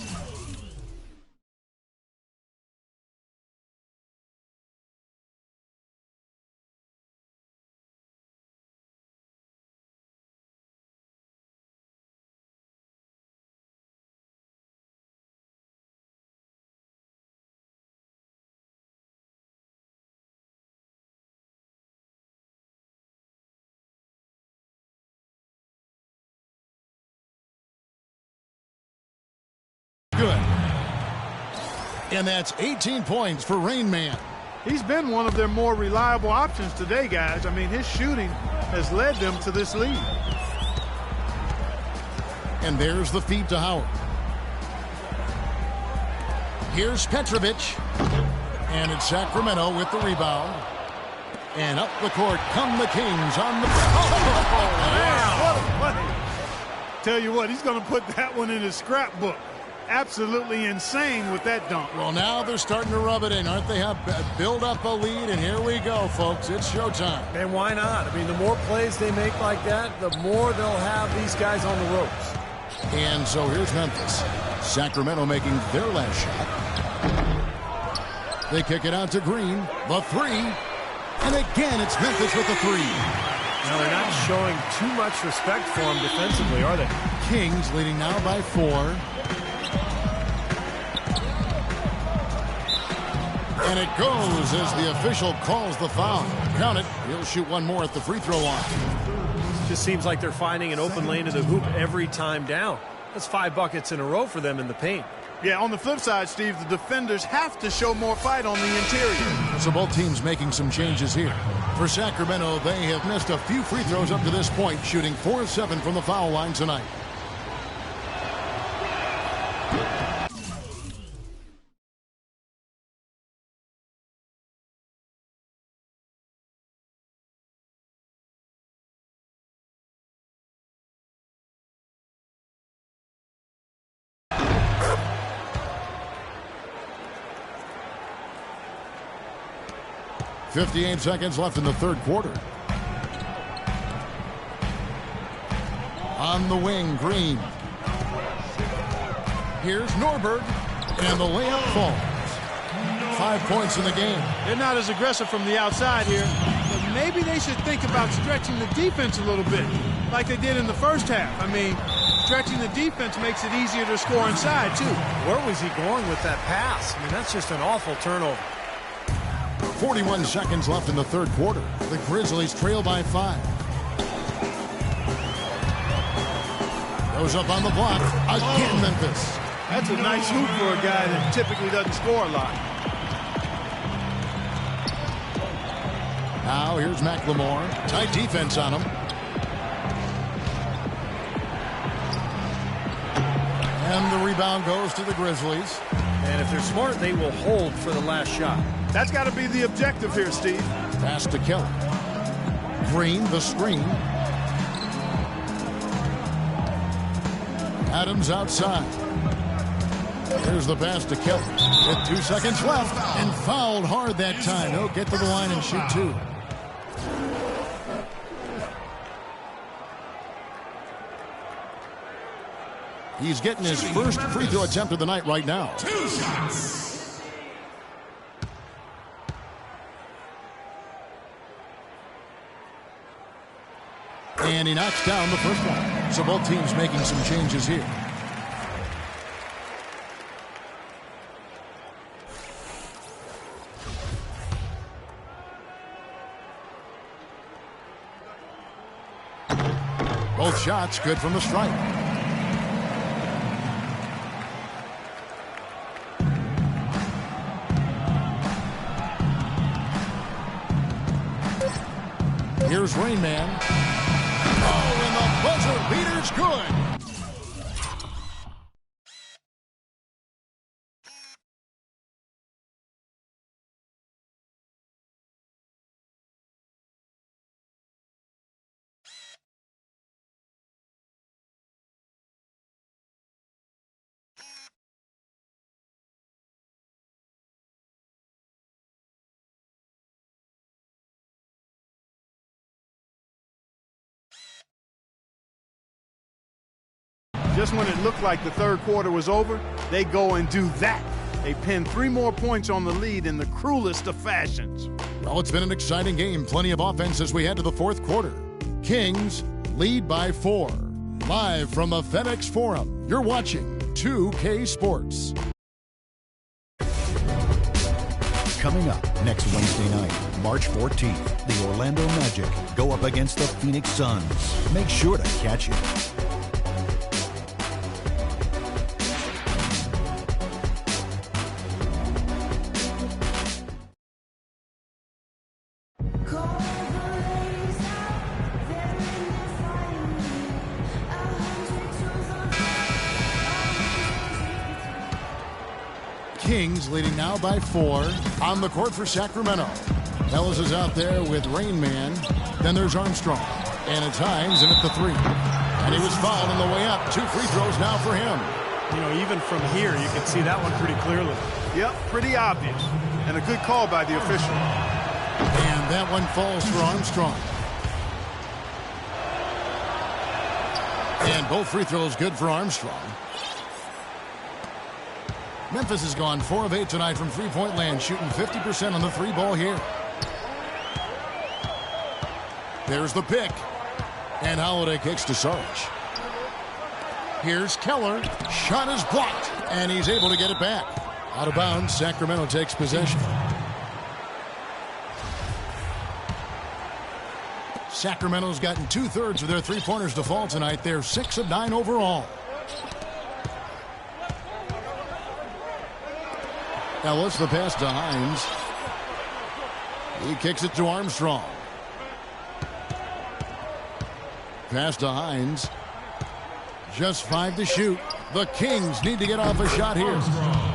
good. And that's 18 points for Rain Man. He's been one of their more reliable options today, guys. I mean, his shooting has led them to this lead. And there's the feed to Howard. Here's Petrovic. And it's Sacramento with the rebound. And up the court come the Kings on the... Oh, man, what a play. Tell you what, he's going to put that one in his scrapbook. Absolutely insane with that dunk. Well, now they're starting to rub it in, aren't they? Have build up a lead, and here we go, folks. It's showtime. And why not? I mean, the more plays they make like that, the more they'll have these guys on the ropes. And so here's Memphis. Sacramento making their last shot. They kick it out to Green. The 3. And again, it's Memphis with the 3. Now, they're not showing too much respect for him defensively, are they? Kings leading now by 4. And it goes as the official calls the foul. Count it. He'll shoot one more at the free throw line. Just seems like they're finding an open lane to the hoop every time down. That's 5 buckets in a row for them in the paint. Yeah, on the flip side, Steve, the defenders have to show more fight on the interior. So both teams making some changes here. For Sacramento, they have missed a few free throws up to this point, shooting 4-7 from the foul line tonight. .58 seconds left in the third quarter. On the wing, Green. Here's Norberg, and the layup falls. 5 points in the game. They're not as aggressive from the outside here, but maybe they should think about stretching the defense a little bit, like they did in the first half. I mean, stretching the defense makes it easier to score inside, too. Where was he going with that pass? I mean, that's just an awful turnover. 41 seconds left in the third quarter. The Grizzlies trail by 5. Goes up on the block. Again, Memphis. That's a nice hoop for a guy that typically doesn't score a lot. Now here's McLemore. Tight defense on him. And the rebound goes to the Grizzlies. And if they're smart, they will hold for the last shot. That's got to be the objective here, Steve. Pass to Kelly. Green, the screen. Adams outside. Here's the pass to Kelly. With 2 seconds left, and fouled hard that time. He'll get to the line and shoot 2. He's getting his first free throw attempt of the night right now. 2 shots. And he knocks down the first one. So both teams making some changes here. Both shots good from the stripe. Here's Rain Man. Oh, and the buzzer beater's good. Just when it looked like the third quarter was over, they go and do that. They pin 3 more points on the lead in the cruelest of fashions. Well, it's been an exciting game. Plenty of offense as we head to the fourth quarter. Kings lead by 4. Live from the FedEx Forum, you're watching 2K Sports. Coming up next Wednesday night, March 14th, the Orlando Magic go up against the Phoenix Suns. Make sure to catch it. Kings leading now by 4 on the court for Sacramento. Ellis is out there with Rain Man. Then there's Armstrong. And it's Hines in at the 3. And he was fouled on the way up. 2 free throws now for him. You know, even from here, you can see that one pretty clearly. Yep, pretty obvious. And a good call by the official. And that one falls for Armstrong. And both free throws good for Armstrong. Memphis has gone 4 of 8 tonight from three-point land, shooting 50% on the 3 ball here. There's the pick. And Holiday kicks to Sarge. Here's Keller. Shot is blocked, and he's able to get it back. Out of bounds, Sacramento takes possession. Sacramento's gotten 2/3 of their three-pointers to fall tonight. They're 6 of 9 overall. Ellis, the pass to Hines. He kicks it to Armstrong. Pass to Hines. Just 5 to shoot. The Kings need to get off a shot here.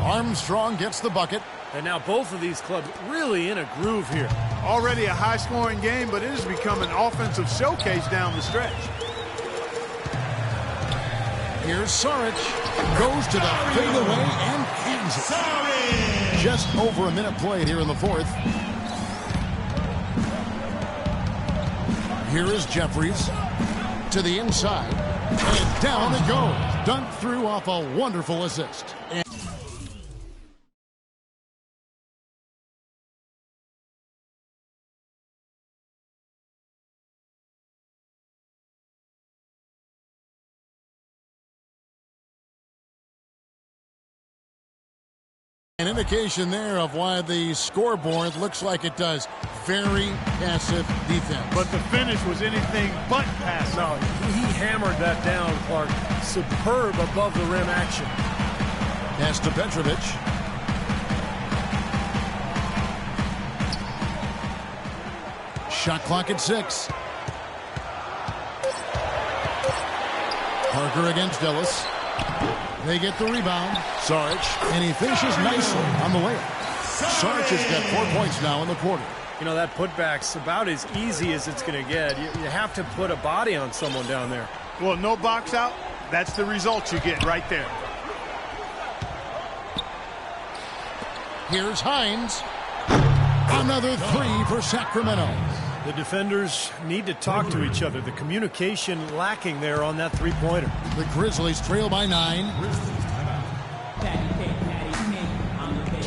Armstrong gets the bucket. And now both of these clubs really in a groove here. Already a high-scoring game, but it has become an offensive showcase down the stretch. Here's Saric. Goes to the fadeaway and hangs it. Just over a minute played here in the fourth. Here is Jeffries. To the inside. And down it goes. Dunked through off a wonderful assist. An indication there of why the scoreboard looks like it does. Very passive defense. But the finish was anything but passive. No, he hammered that down, Clark. Superb above the rim action. Pass to Petrovic. Shot clock at 6. Parker against Ellis. They get the rebound. Saric, and he finishes nicely on the layup. Saric has got 4 points now in the quarter. You know, that putback's about as easy as it's going to get. You have to put a body on someone down there. Well, no box out. That's the result you get right there. Here's Hines. Another 3 for Sacramento. The defenders need to talk to each other. The communication lacking there on that three-pointer. The Grizzlies trail by 9.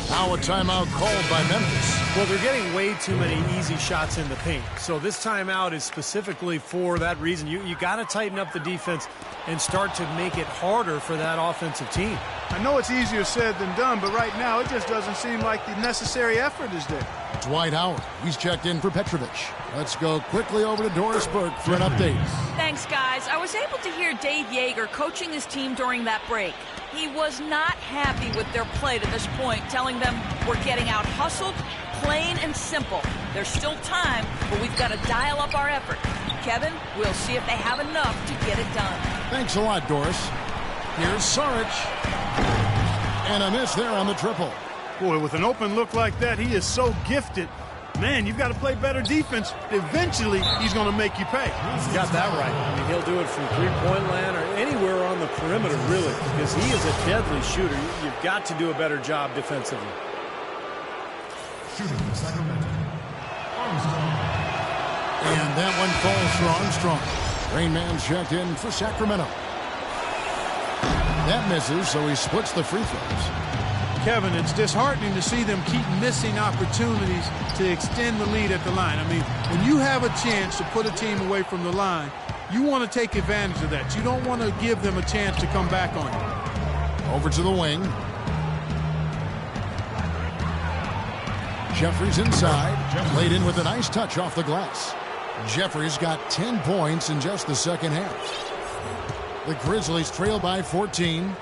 Now a timeout called by Memphis. Well, they're getting way too many easy shots in the paint. So this timeout is specifically for that reason. You got to tighten up the defense and start to make it harder for that offensive team. I know it's easier said than done, but right now it just doesn't seem like the necessary effort is there. Dwight Howard. He's checked in for Petrovic. Let's go quickly over to Doris Burke for an update. Thanks, guys. I was able to hear Dave Yeager coaching his team during that break. He was not happy with their play to this point, telling them we're getting out hustled, plain and simple. There's still time, but we've got to dial up our effort. Kevin, we'll see if they have enough to get it done. Thanks a lot, Doris. Here's Saric. And a miss there on the triple. Boy, with an open look like that, he is so gifted. Man, you've got to play better defense. Eventually, he's going to make you pay. He's got that right. I mean, he'll do it from three-point land or anywhere on the perimeter, really, because he is a deadly shooter. You've got to do a better job defensively. Shooting for Sacramento, Armstrong. And that one falls for Armstrong. Rain Man checked in for Sacramento. That misses, so he splits the free throws. Kevin, it's disheartening to see them keep missing opportunities to extend the lead at the line. I mean, when you have a chance to put a team away from the line, you want to take advantage of that. You don't want to give them a chance to come back on you. Over to the wing. Jeffries inside. Laid in with a nice touch off the glass. Jeffries got 10 points in just the second half. The Grizzlies trail by 14.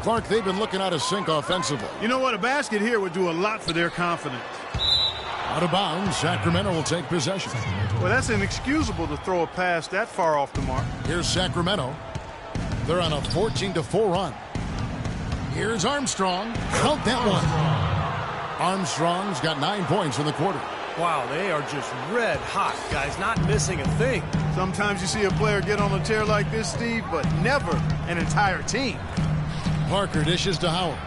Clark, they've been looking out of sync offensively. You know what? A basket here would do a lot for their confidence. Out of bounds, Sacramento will take possession. Well, that's inexcusable to throw a pass that far off the mark. Here's Sacramento. They're on a 14-4 run. Here's Armstrong. Count that one. Armstrong's got 9 points in the quarter. Wow, they are just red hot, guys, not missing a thing. Sometimes you see a player get on a tear like this, Steve, but never an entire team. Parker dishes to Howard.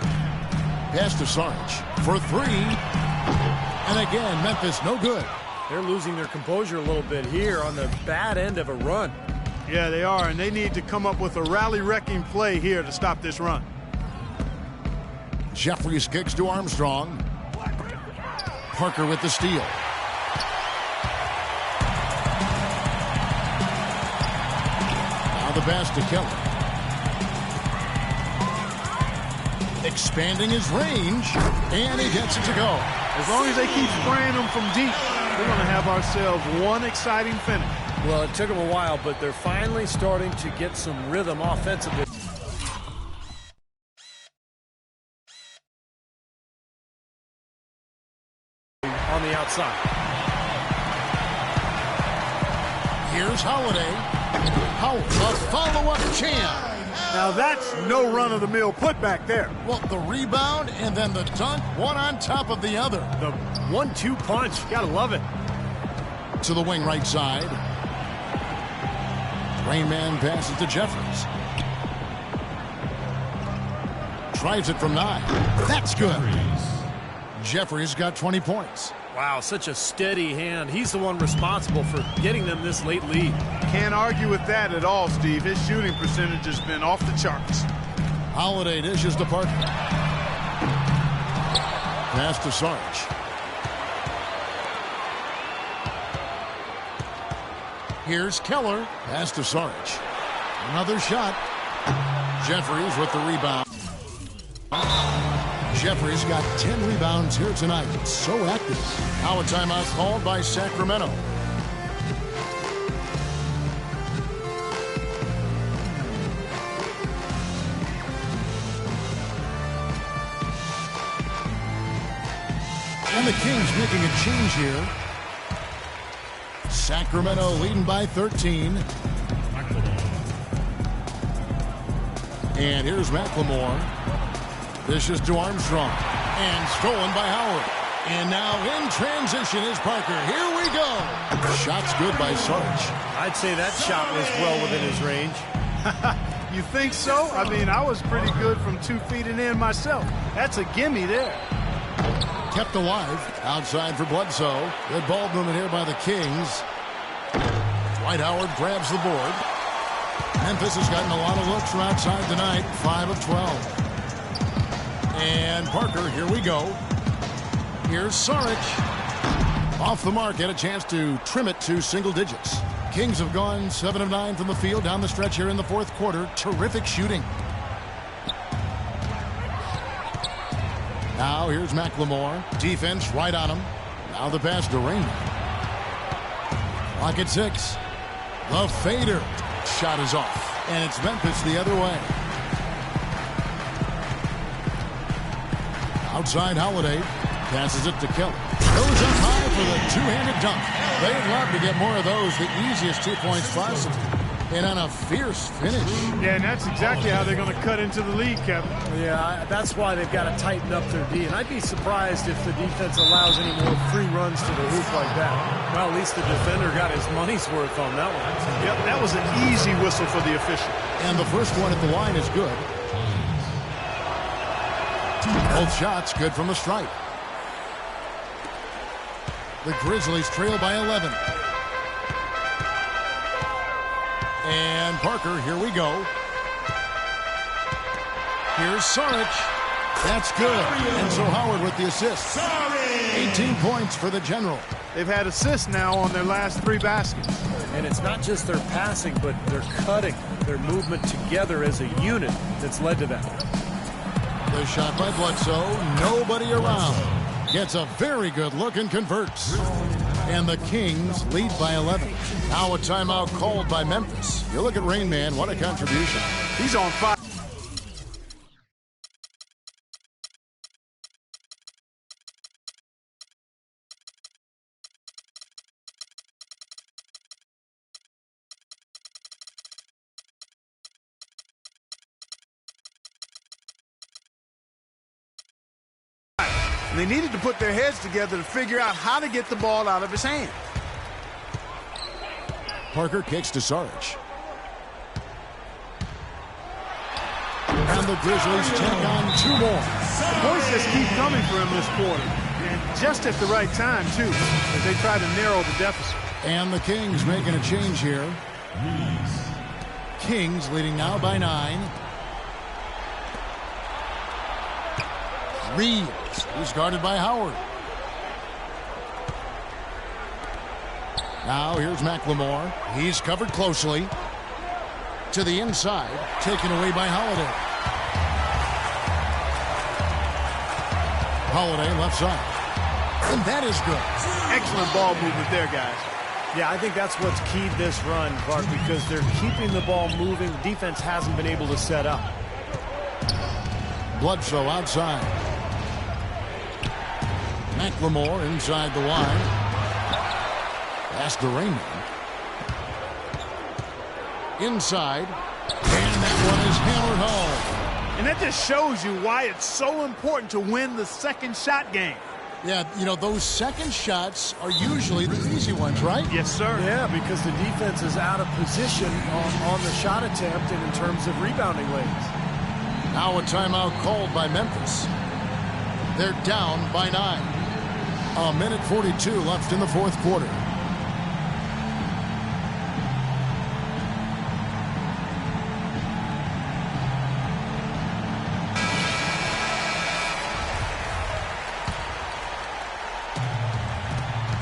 Pass to Saric for 3. And again, Memphis no good. They're losing their composure a little bit here on the bad end of a run. Yeah, they are, and they need to come up with a rally-wrecking play here to stop this run. Jeffries kicks to Armstrong. Parker with the steal. Now the pass to Kelly. Expanding his range, and he gets it to go. As long as they keep spraying them from deep, we're going to have ourselves one exciting finish. Well, it took them a while, but they're finally starting to get some rhythm offensively. On the outside. Here's Holiday. Howard, a follow-up jam. Now that's no run-of-the-mill putback there. Well, the rebound and then the dunk, one on top of the other. The 1-2 punch, gotta love it. To the wing right side. Rainman passes to Jeffries. Drives it from 9. That's good. Jeffries got 20 points. Wow, such a steady hand. He's the one responsible for getting them this late lead. Can't argue with that at all, Steve. His shooting percentage has been off the charts. Holiday dishes to Parker. Pass to Sarge. Here's Keller. Pass to Sarge. Another shot. Jeffries with the rebound. Jeffries got 10 rebounds here tonight. So active. Now a timeout called by Sacramento. And the Kings making a change here. Sacramento leading by 13. And here's McLemore. This is to Armstrong. And stolen by Howard. And now in transition is Parker. Here we go. Shot's good by Sarge. I'd say that shot was well within his range. You think so? I mean, I was pretty good from 2 feet and in myself. That's a gimme there. Kept alive. Outside for Bledsoe. Good ball movement here by the Kings. Dwight Howard grabs the board. Memphis has gotten a lot of looks from outside tonight. 5 of 12. And Parker, here we go. Here's Saric. Off the mark, had a chance to trim it to single digits. Kings have gone 7 of 9 from the field down the stretch here in the fourth quarter. Terrific shooting. Now here's McLemore. Defense right on him. Now the pass to Rainman. Clock at 6. The fader. Shot is off. And it's Memphis the other way. Outside Holiday. Passes it to Kelly. Goes up high for the two-handed dunk. They'd love to get more of those. The easiest 2 points possible. And on a fierce finish. Yeah, and that's exactly how they're going to cut into the lead, Kevin. Yeah, that's why they've got to tighten up their D. And I'd be surprised if the defense allows any more free runs to the hoop like that. Well, at least the defender got his money's worth on that one. Yep, that was an easy whistle for the official. And the first one at the line is good. Both shots good from the stripe. The Grizzlies trail by 11. And Parker, here we go. Here's Saric. That's good. And so Howard with the assist. 18 points for the General. They've had assists now on their last 3 baskets. And it's not just their passing, but their cutting, their movement together as a unit that's led to that. The shot by Bledsoe. Nobody around. Gets a very good look and converts. And the Kings lead by 11. Now a timeout called by Memphis. You look at Rainman, what a contribution. He's on fire. And they needed to put their heads together to figure out how to get the ball out of his hand. Parker kicks to Sarge. And the Grizzlies take on 2 more. The points just keep coming for him this quarter. And just at the right time, too, as they try to narrow the deficit. And the Kings making a change here. Kings leading now by 9. Reeves. He's guarded by Howard. Now here's McLemore. He's covered closely. To the inside, taken away by Holiday. Holiday left side. And that is good. Excellent ball movement there, guys. Yeah, I think that's what's keyed this run, Clark, because they're keeping the ball moving. The defense hasn't been able to set up. Bledsoe outside. McLemore inside the line. Pass to Draymond. Inside. And that one is hammered home. And that just shows you why it's so important to win the second shot game. Yeah, you know, those second shots are usually the easy ones, right? Yes, sir. Yeah, because the defense is out of position on the shot attempt and in terms of rebounding lanes. Now a timeout called by Memphis. They're down by 9. A minute 42 left in the fourth quarter.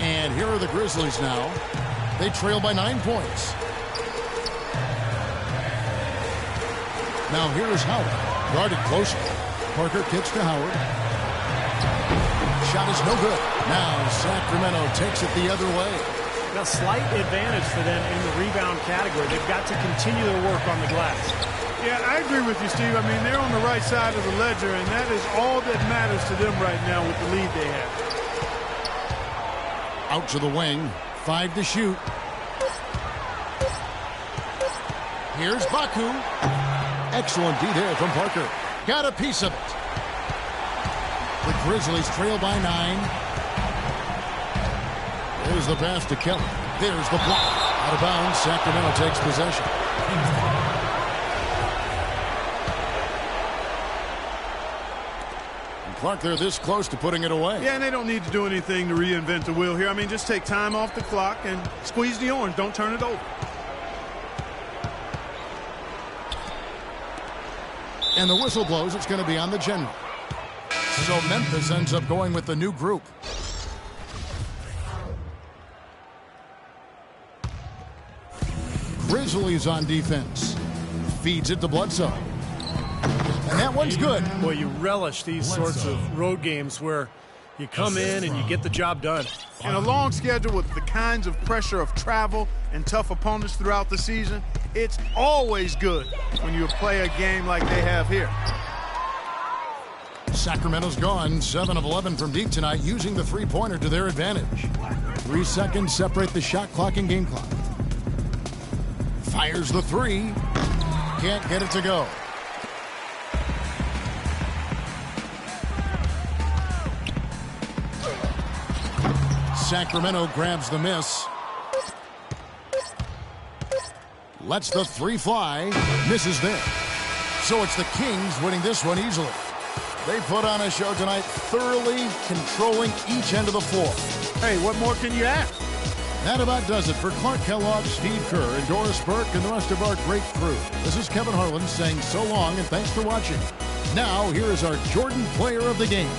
And here are the Grizzlies now. They trail by 9 points. Now here's Howard. Guarded closely. Parker kicks to Howard. Shot is no good. Now Sacramento takes it the other way. A slight advantage for them in the rebound category. They've got to continue their work on the glass. Yeah, I agree with you, Steve. I mean, they're on the right side of the ledger, and that is all that matters to them right now with the lead they have. Out to the wing. 5 to shoot. Here's Baku. Excellent D there from Parker. Got a piece of it. The Grizzlies trail by 9. There's the pass to Kelly. There's the block. Out of bounds. Sacramento takes possession. And Clark, they're this close to putting it away. Yeah, and they don't need to do anything to reinvent the wheel here. I mean, just take time off the clock and squeeze the orange. Don't turn it over. And the whistle blows. It's going to be on the general. So Memphis ends up going with the new group. Grizzlies on defense. Feeds it to Bledsoe. And that one's good. Boy, you relish these sorts of road games where you come in and you get the job done. In a long schedule with the kinds of pressure of travel and tough opponents throughout the season, it's always good when you play a game like they have here. Sacramento's gone 7 of 11 from deep tonight, using the three-pointer to their advantage. 3 seconds separate the shot clock and game clock. Fires the 3. Can't get it to go. Sacramento grabs the miss. Lets the 3 fly. Misses there. So it's the Kings winning this one easily. They put on a show tonight, thoroughly controlling each end of the floor. Hey, what more can you ask? That about does it for Clark Kellogg, Steve Kerr, and Doris Burke, and the rest of our great crew. This is Kevin Harlan saying so long and thanks for watching. Now, here is our Jordan Player of the Game.